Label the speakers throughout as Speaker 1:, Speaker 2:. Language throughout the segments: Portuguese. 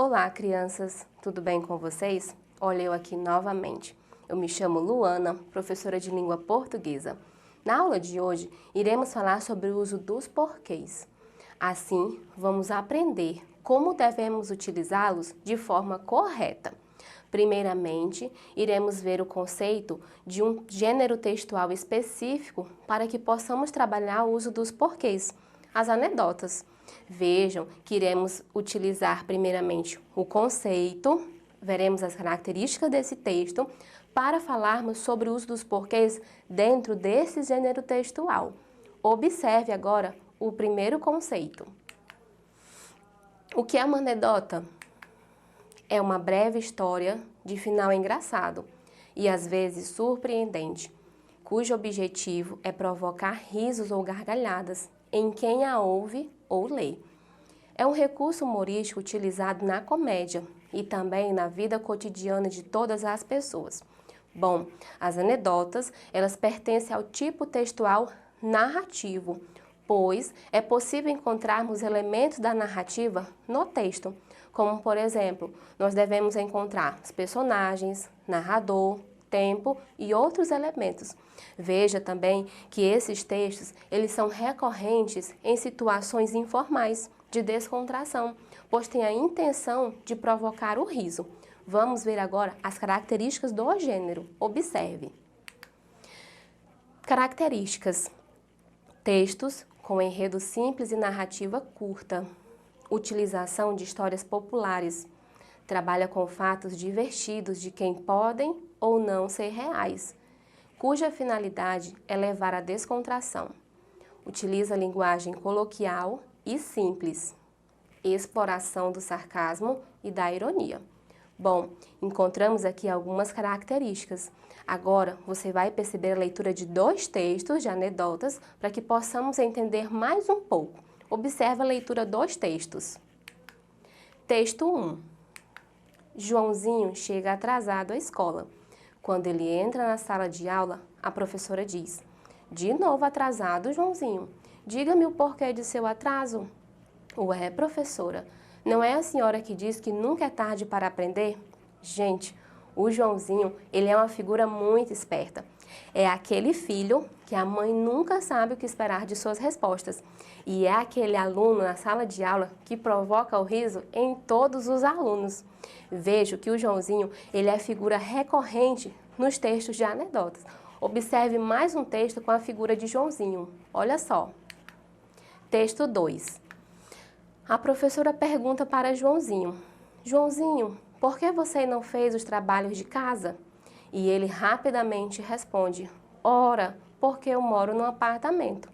Speaker 1: Olá, crianças! Tudo bem com vocês? Olha eu aqui novamente. Eu me chamo Luana, professora de língua portuguesa. Na aula de hoje, iremos falar sobre o uso dos porquês. Assim, vamos aprender como devemos utilizá-los de forma correta. Primeiramente, iremos ver o conceito de um gênero textual específico para que possamos trabalhar o uso dos porquês, as anedotas. Vejam que iremos utilizar primeiramente o conceito, veremos as características desse texto, para falarmos sobre o uso dos porquês dentro desse gênero textual. Observe agora o primeiro conceito. O que é uma anedota? É uma breve história de final engraçado e às vezes surpreendente, cujo objetivo é provocar risos ou gargalhadas em quem a ouve ou lê. É um recurso humorístico utilizado na comédia e também na vida cotidiana de todas as pessoas. Bom, as anedotas, elas pertencem ao tipo textual narrativo, pois é possível encontrarmos elementos da narrativa no texto, como, por exemplo, nós devemos encontrar os personagens, narrador, tempo e outros elementos. Veja também que esses textos, eles são recorrentes em situações informais de descontração, pois têm a intenção de provocar o riso. Vamos ver agora as características do gênero. Observe. Características. Textos com enredo simples e narrativa curta. Utilização de histórias populares. Trabalha com fatos divertidos de quem podem ou não ser reais, cuja finalidade é levar à descontração. Utiliza linguagem coloquial e simples. Exploração do sarcasmo e da ironia. Bom, encontramos aqui algumas características. Agora, você vai perceber a leitura de dois textos de anedotas para que possamos entender mais um pouco. Observe a leitura dos textos. Texto 1. Joãozinho chega atrasado à escola. Quando ele entra na sala de aula, a professora diz: "De novo atrasado, Joãozinho? Diga-me o porquê de seu atraso." "Ué, professora, não é a senhora que diz que nunca é tarde para aprender?" Gente, o Joãozinho, ele é uma figura muito esperta. É aquele filho que a mãe nunca sabe o que esperar de suas respostas. E é aquele aluno na sala de aula que provoca o riso em todos os alunos. Vejo que o Joãozinho, ele é figura recorrente nos textos de anedotas. Observe mais um texto com a figura de Joãozinho. Olha só. Texto 2. A professora pergunta para Joãozinho: "Joãozinho, por que você não fez os trabalhos de casa?" E ele rapidamente responde: "Ora, porque eu moro num apartamento."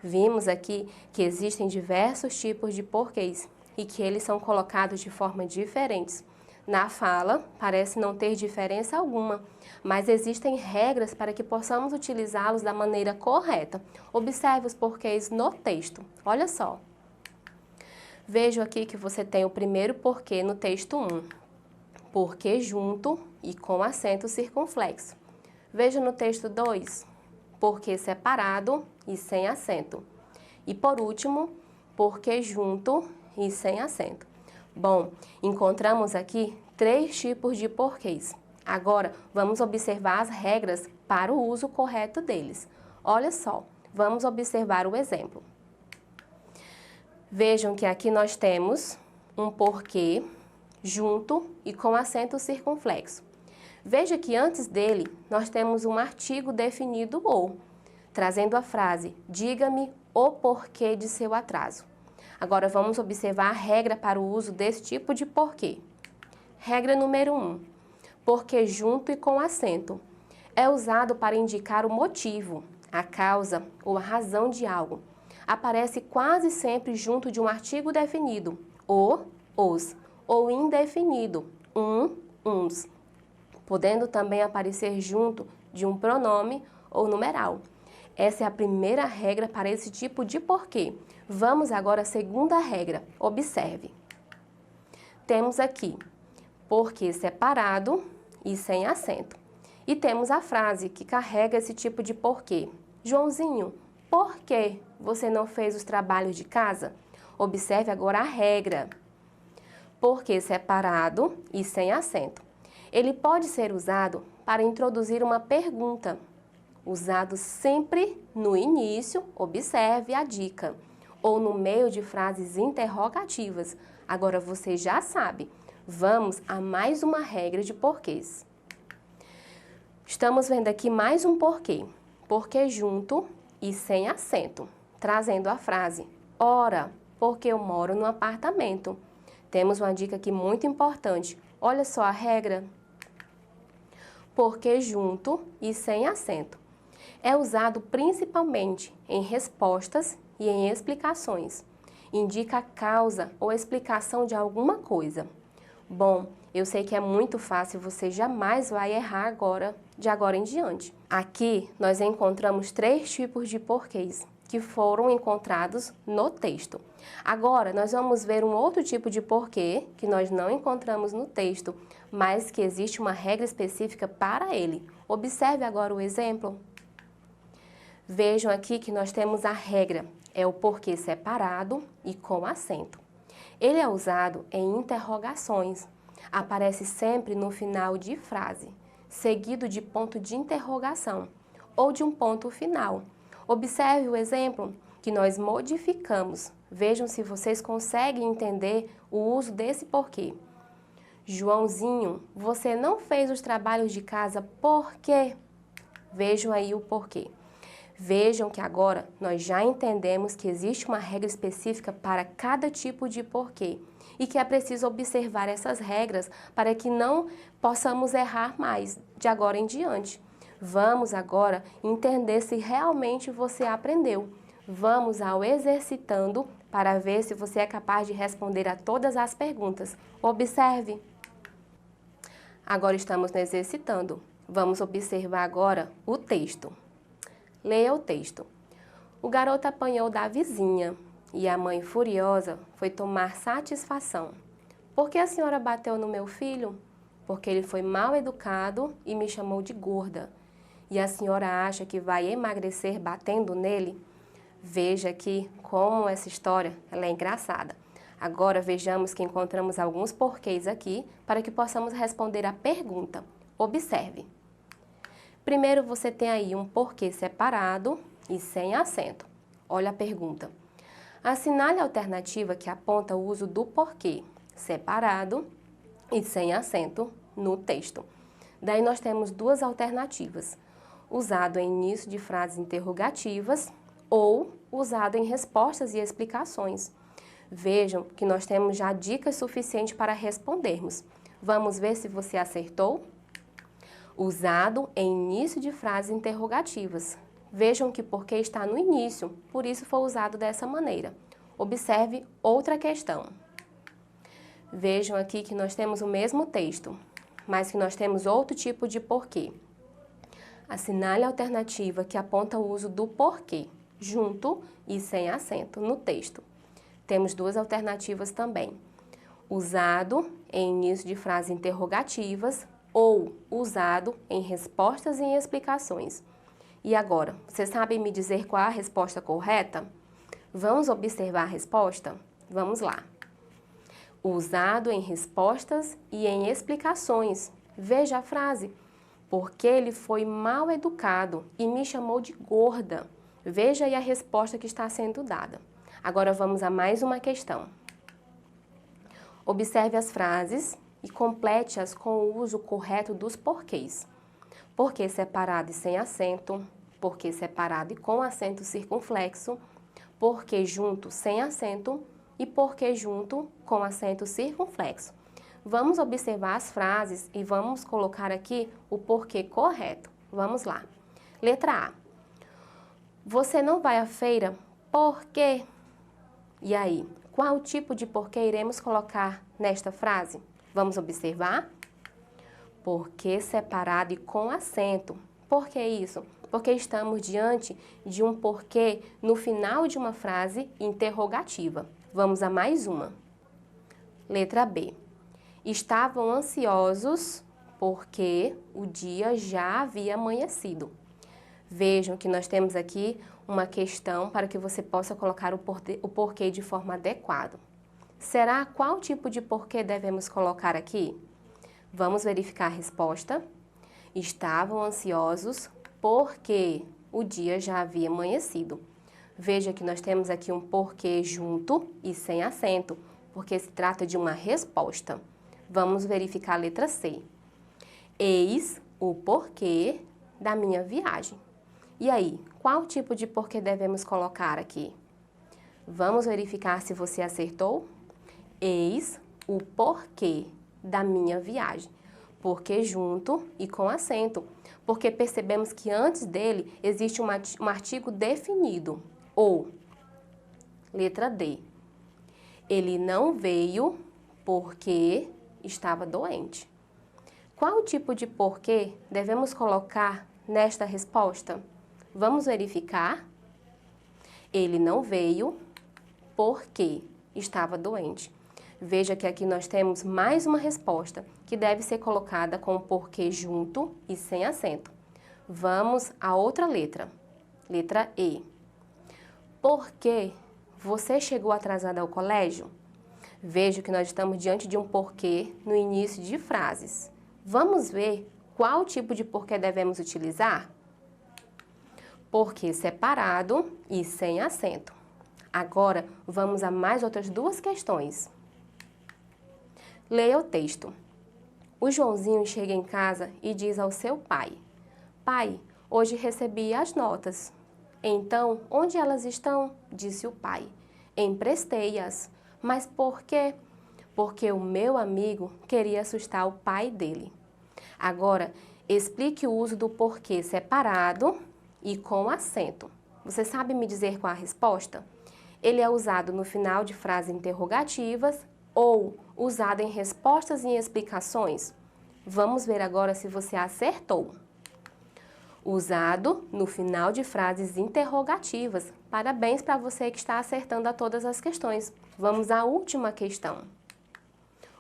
Speaker 1: Vimos aqui que existem diversos tipos de porquês e que eles são colocados de forma diferentes. Na fala, parece não ter diferença alguma, mas existem regras para que possamos utilizá-los da maneira correta. Observe os porquês no texto. Olha só. Vejo aqui que você tem o primeiro porquê no texto 1. Porquê junto e com acento circunflexo. Veja no texto 2. Porquê separado e sem acento. E por último, porquê junto e sem acento. Bom, encontramos aqui 3 tipos de porquês. Agora, vamos observar as regras para o uso correto deles. Olha só, vamos observar o exemplo. Vejam que aqui nós temos um porquê junto e com acento circunflexo. Veja que antes dele, nós temos um artigo definido ou, trazendo a frase: "Diga-me o porquê de seu atraso." Agora vamos observar a regra para o uso desse tipo de porquê. Regra número 1. Porquê junto e com acento. É usado para indicar o motivo, a causa ou a razão de algo. Aparece quase sempre junto de um artigo definido, o, os, ou indefinido, uns, podendo também aparecer junto de um pronome ou numeral. Essa é a primeira regra para esse tipo de porquê. Vamos agora à segunda regra. Observe. Temos aqui porquê separado e sem acento. E temos a frase que carrega esse tipo de porquê. "Joãozinho, por que você não fez os trabalhos de casa?" Observe agora a regra. Porquê separado e sem acento. Ele pode ser usado para introduzir uma pergunta. Usado sempre no início, observe a dica, ou no meio de frases interrogativas. Agora você já sabe. Vamos a mais uma regra de porquês. Estamos vendo aqui mais um porquê. Porquê junto e sem acento, trazendo a frase: ora, porque eu moro no apartamento. Temos uma dica aqui muito importante. Olha só a regra. Porquê junto e sem acento. É usado principalmente em respostas e em explicações. Indica a causa ou explicação de alguma coisa. Bom, eu sei que é muito fácil, você jamais vai errar de agora em diante. Aqui nós encontramos 3 tipos de porquês que foram encontrados no texto. Agora nós vamos ver um outro tipo de porquê que nós não encontramos no texto, mas que existe uma regra específica para ele. Observe agora o exemplo. Vejam aqui que nós temos a regra, é o porquê separado e com acento. Ele é usado em interrogações, aparece sempre no final de frase, seguido de ponto de interrogação ou de um ponto final. Observe o exemplo que nós modificamos. Vejam se vocês conseguem entender o uso desse porquê. Joãozinho, você não fez os trabalhos de casa por quê? Vejam aí o porquê. Vejam que agora nós já entendemos que existe uma regra específica para cada tipo de porquê e que é preciso observar essas regras para que não possamos errar mais de agora em diante. Vamos agora entender se realmente você aprendeu. Vamos ao exercitando para ver se você é capaz de responder a todas as perguntas. Observe. Agora estamos no exercitando. Vamos observar agora o texto. Leia o texto. O garoto apanhou da vizinha e a mãe, furiosa, foi tomar satisfação. Por que a senhora bateu no meu filho? Porque ele foi mal educado e me chamou de gorda. E a senhora acha que vai emagrecer batendo nele? Veja aqui como essa história ela é engraçada. Agora vejamos que encontramos alguns porquês aqui para que possamos responder a pergunta. Observe. Primeiro você tem aí um porquê separado e sem acento. Olha a pergunta. Assinale a alternativa que aponta o uso do porquê separado e sem acento no texto. Daí nós temos 2 alternativas. Usado em início de frases interrogativas ou usado em respostas e explicações. Vejam que nós temos já dicas suficientes para respondermos. Vamos ver se você acertou? Usado em início de frases interrogativas. Vejam que porquê está no início, por isso foi usado dessa maneira. Observe outra questão. Vejam aqui que nós temos o mesmo texto, mas que nós temos outro tipo de porquê. Assinale a alternativa que aponta o uso do porquê, junto e sem acento, no texto. Temos 2 alternativas também. Usado em início de frases interrogativas ou usado em respostas e em explicações. E agora, vocês sabem me dizer qual é a resposta correta? Vamos observar a resposta? Vamos lá. Usado em respostas e em explicações. Veja a frase. Porque ele foi mal educado e me chamou de gorda. Veja aí a resposta que está sendo dada. Agora vamos a mais uma questão. Observe as frases e complete-as com o uso correto dos porquês. Porquê separado e sem acento, porquê separado e com acento circunflexo, porquê junto sem acento e porquê junto com acento circunflexo. Vamos observar as frases e vamos colocar aqui o porquê correto. Vamos lá. Letra A. Você não vai à feira por quê? E aí, qual tipo de porquê iremos colocar nesta frase? Vamos observar? Porquê separado e com acento. Por que isso? Porque estamos diante de um porquê no final de uma frase interrogativa. Vamos a mais uma. Letra B. Estavam ansiosos porque o dia já havia amanhecido. Vejam que nós temos aqui uma questão para que você possa colocar o porquê de forma adequada. Será qual tipo de porquê devemos colocar aqui? Vamos verificar a resposta. Estavam ansiosos porque o dia já havia amanhecido. Veja que nós temos aqui um porquê junto e sem acento, porque se trata de uma resposta. Vamos verificar a letra C. Eis o porquê da minha viagem. E aí, qual tipo de porquê devemos colocar aqui? Vamos verificar se você acertou? Eis o porquê da minha viagem. Porquê junto e com acento, porque percebemos que antes dele existe um artigo definido, ou, letra D, ele não veio porque estava doente. Qual tipo de porquê devemos colocar nesta resposta? Vamos verificar. Ele não veio porque estava doente. Veja que aqui nós temos mais uma resposta que deve ser colocada com o porquê junto e sem acento. Vamos à outra letra, letra E. Por que você chegou atrasada ao colégio? Veja que nós estamos diante de um porquê no início de frases. Vamos ver qual tipo de porquê devemos utilizar? Porquê separado e sem acento. Agora, vamos a mais outras duas questões. Leia o texto. O Joãozinho chega em casa e diz ao seu pai: Pai, hoje recebi as notas. Então, onde elas estão? Disse o pai. Emprestei-as. Mas por quê? Porque o meu amigo queria assustar o pai dele. Agora, explique o uso do porquê separado e com acento. Você sabe me dizer qual a resposta? Ele é usado no final de frases interrogativas ou usado em respostas e explicações? Vamos ver agora se você acertou. Usado no final de frases interrogativas. Parabéns para você que está acertando a todas as questões. Vamos à última questão.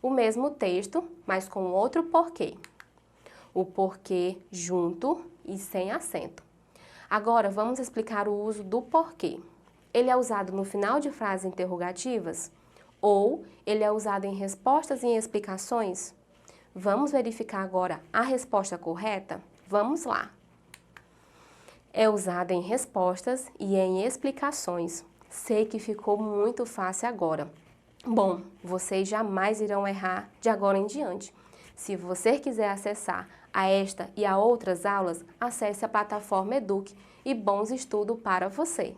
Speaker 1: O mesmo texto, mas com outro porquê. O porquê junto e sem acento. Agora, vamos explicar o uso do porquê. Ele é usado no final de frases interrogativas ou ele é usado em respostas e em explicações? Vamos verificar agora a resposta correta? Vamos lá. É usado em respostas e em explicações. Sei que ficou muito fácil agora. Bom, vocês jamais irão errar de agora em diante. Se você quiser acessar a esta e a outras aulas, acesse a plataforma Eduque e bons estudos para você!